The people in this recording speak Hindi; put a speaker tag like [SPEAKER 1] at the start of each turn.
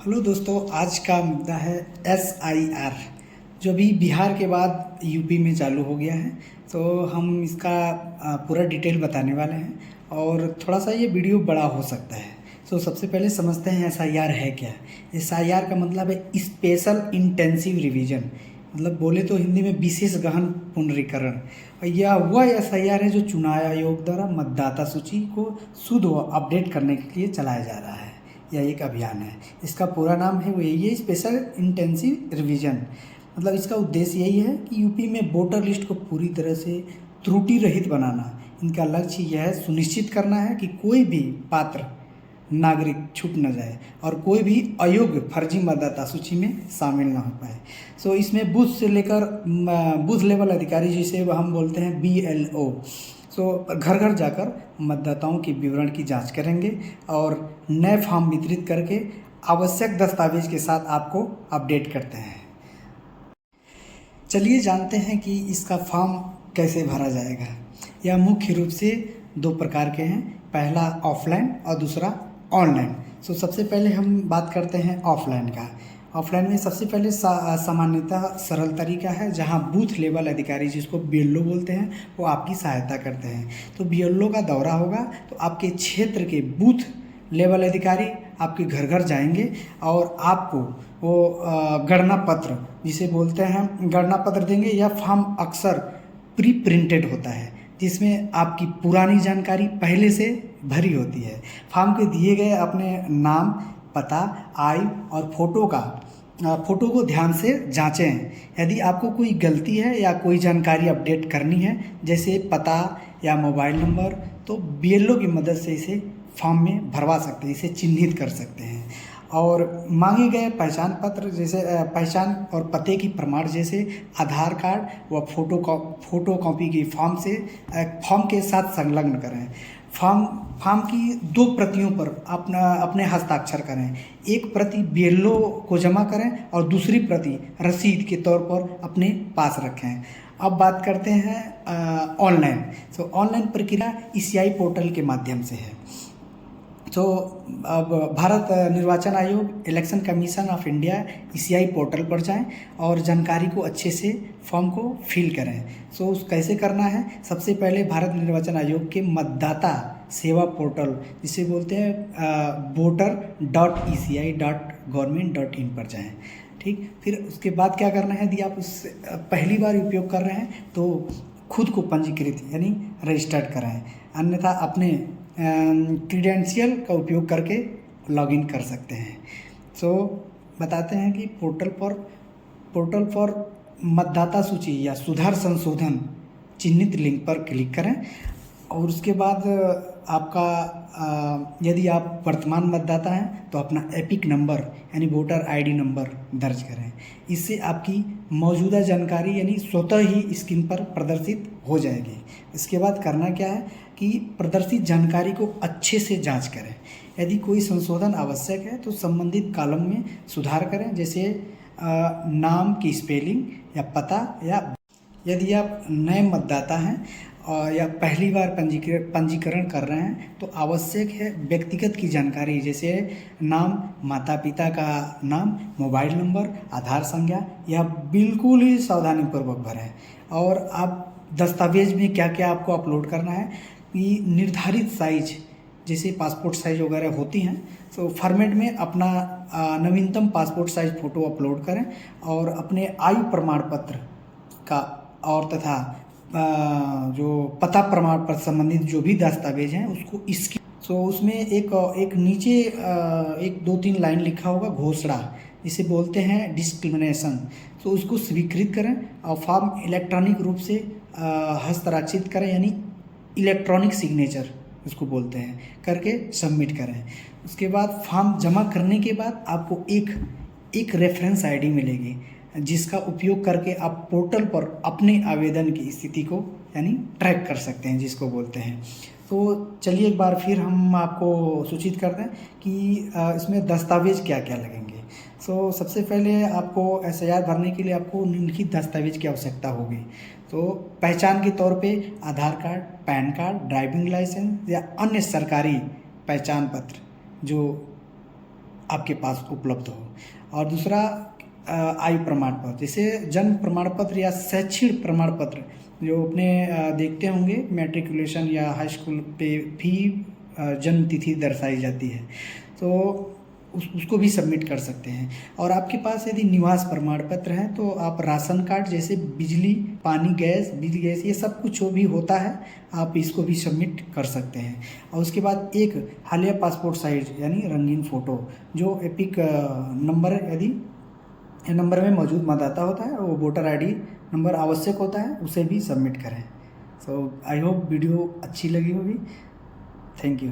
[SPEAKER 1] हेलो दोस्तों, आज का मुद्दा है SIR, जो अभी बिहार के बाद यूपी में चालू हो गया है। तो हम इसका पूरा डिटेल बताने वाले हैं और थोड़ा सा ये वीडियो बड़ा हो सकता है। तो सबसे पहले समझते हैं SIR है क्या। SIR का मतलब है स्पेशल इंटेंसिव रिवीजन, मतलब बोले तो हिंदी में विशेष गहन पुनरीकरण। और यह वह SIR है जो चुनाव आयोग द्वारा मतदाता सूची को शुद्ध व अपडेट करने के लिए चलाया जा रहा है। यह एक अभियान है। इसका पूरा नाम है वो यही है, स्पेशल इंटेंसिव रिवीजन। मतलब इसका उद्देश्य यही है कि यूपी में वोटर लिस्ट को पूरी तरह से त्रुटि रहित बनाना। इनका लक्ष्य यह सुनिश्चित करना है कि कोई भी पात्र नागरिक छूट न जाए और कोई भी अयोग्य फर्जी मतदाता सूची में शामिल ना हो पाए। सो इसमें बूथ से लेकर बूथ लेवल अधिकारी, जिसे हम बोलते हैं BLO, घर घर जाकर मतदाताओं के विवरण की जांच करेंगे और नए फॉर्म वितरित करके आवश्यक दस्तावेज के साथ आपको अपडेट करते हैं। चलिए जानते हैं कि इसका फॉर्म कैसे भरा जाएगा। यह मुख्य रूप से दो प्रकार के हैं, पहला ऑफलाइन और दूसरा ऑनलाइन। सबसे पहले हम बात करते हैं ऑफलाइन का। ऑफलाइन में सबसे पहले सामान्यतः सरल तरीका है, जहां बूथ लेवल अधिकारी, जिसको BLO बोलते हैं, वो आपकी सहायता करते हैं। तो BLO का दौरा होगा तो आपके क्षेत्र के बूथ लेवल अधिकारी आपके घर घर जाएंगे और आपको वो गणना पत्र, जिसे बोलते हैं गणना पत्र, देंगे। यह फॉर्म अक्सर प्री प्रिंटेड होता है, जिसमें आपकी पुरानी जानकारी पहले से भरी होती है। फॉर्म के दिए गए अपने नाम, पता, आयु और फोटो को ध्यान से जांचें। यदि आपको कोई गलती है या कोई जानकारी अपडेट करनी है, जैसे पता या मोबाइल नंबर, तो BLO की मदद से इसे फॉर्म में भरवा सकते हैं, इसे चिन्हित कर सकते हैं। और मांगे गए पहचान पत्र, जैसे पहचान और पते की प्रमाण, जैसे आधार कार्ड व फोटो कॉपी की फॉर्म के साथ संलग्न करें। फॉर्म की 2 प्रतियों पर अपने हस्ताक्षर करें। एक प्रति BLO को जमा करें और दूसरी प्रति रसीद के तौर पर अपने पास रखें। अब बात करते हैं ऑनलाइन। ऑनलाइन प्रक्रिया ECI पोर्टल के माध्यम से है। अब भारत निर्वाचन आयोग, election commission of India ECI portal पर जाएं और जानकारी को अच्छे से फॉर्म को फिल करें। कैसे करना है, सबसे पहले भारत निर्वाचन आयोग के मतदाता सेवा पोर्टल, जिसे बोलते हैं voter.eci.government.in पर जाएं। ठीक, फिर उसके बाद क्या करना है, यदि आप उस पहली बार उपयोग कर रहे हैं तो खुद को पंजीकृत यानी रजिस्टर्ड कराएं, अन्यथा अपने क्रीडेंशियल का उपयोग करके लॉगिन कर सकते हैं। बताते हैं कि पोर्टल पर मतदाता सूची या सुधार संशोधन चिन्हित लिंक पर क्लिक करें और उसके बाद आपका यदि आप वर्तमान मतदाता हैं तो अपना एपिक नंबर यानी वोटर ID नंबर दर्ज करें। इससे आपकी मौजूदा जानकारी यानी स्वतः ही स्क्रीन पर प्रदर्शित हो जाएगी। इसके बाद करना क्या है कि प्रदर्शित जानकारी को अच्छे से जांच करें। यदि कोई संशोधन आवश्यक है तो संबंधित कॉलम में सुधार करें, जैसे नाम की स्पेलिंग या पता, या यदि आप नए मतदाता हैं या पहली बार पंजीकरण कर रहे हैं तो आवश्यक है व्यक्तिगत की जानकारी, जैसे नाम, माता पिता का नाम, मोबाइल नंबर, आधार संख्या, यह बिल्कुल ही सावधानीपूर्वक भरें। और आप दस्तावेज में क्या क्या आपको अपलोड करना है कि निर्धारित साइज, जैसे पासपोर्ट साइज वगैरह होती हैं, फॉर्मेट में अपना नवीनतम पासपोर्ट साइज फ़ोटो अपलोड करें और अपने आयु प्रमाण पत्र का और तथा जो पता प्रमाण पत्र संबंधित जो भी दस्तावेज हैं उसको इसकी उसमें एक नीचे 1-2-3 लाइन लिखा होगा घोषणा, जिसे बोलते हैं डिस्क्रिमिनेशन। उसको स्वीकृत करें और फॉर्म इलेक्ट्रॉनिक रूप से हस्ताक्षरित करें, यानी इलेक्ट्रॉनिक सिग्नेचर उसको बोलते हैं, करके सबमिट करें। उसके बाद फॉर्म जमा करने के बाद आपको एक रेफरेंस ID मिलेगी, जिसका उपयोग करके आप पोर्टल पर अपने आवेदन की स्थिति को यानी ट्रैक कर सकते हैं, जिसको बोलते हैं। चलिए एक बार फिर हम आपको सूचित करते हैं कि इसमें दस्तावेज क्या क्या लगेंगे। सबसे पहले आपको SIR भरने के लिए आपको निम्नलिखित दस्तावेज की आवश्यकता होगी। पहचान के तौर पे Aadhaar card, PAN card, driving licence या अन्य सरकारी पहचान पत्र जो आपके पास उपलब्ध हो। और दूसरा आयु प्रमाण पत्र, जैसे जन्म प्रमाण पत्र या शैक्षणिक प्रमाण पत्र जो अपने देखते होंगे मैट्रिकुलेशन या हाई स्कूल पे भी जन्म तिथि दर्शाई जाती है, तो उसको भी सबमिट कर सकते हैं। और आपके पास यदि निवास प्रमाण पत्र है तो आप राशन कार्ड, जैसे बिजली, पानी, गैस, बिजली, गैस, ये सब कुछ जो भी होता है आप इसको भी सबमिट कर सकते हैं। और उसके बाद एक हालिया पासपोर्ट साइज यानी रंगीन फ़ोटो जो एपिक नंबर, यदि नंबर में मौजूद मतदाता होता है वो वोटर आईडी नंबर आवश्यक होता है, उसे भी सबमिट करें। सो आई होप वीडियो अच्छी लगी होगी। Thank you.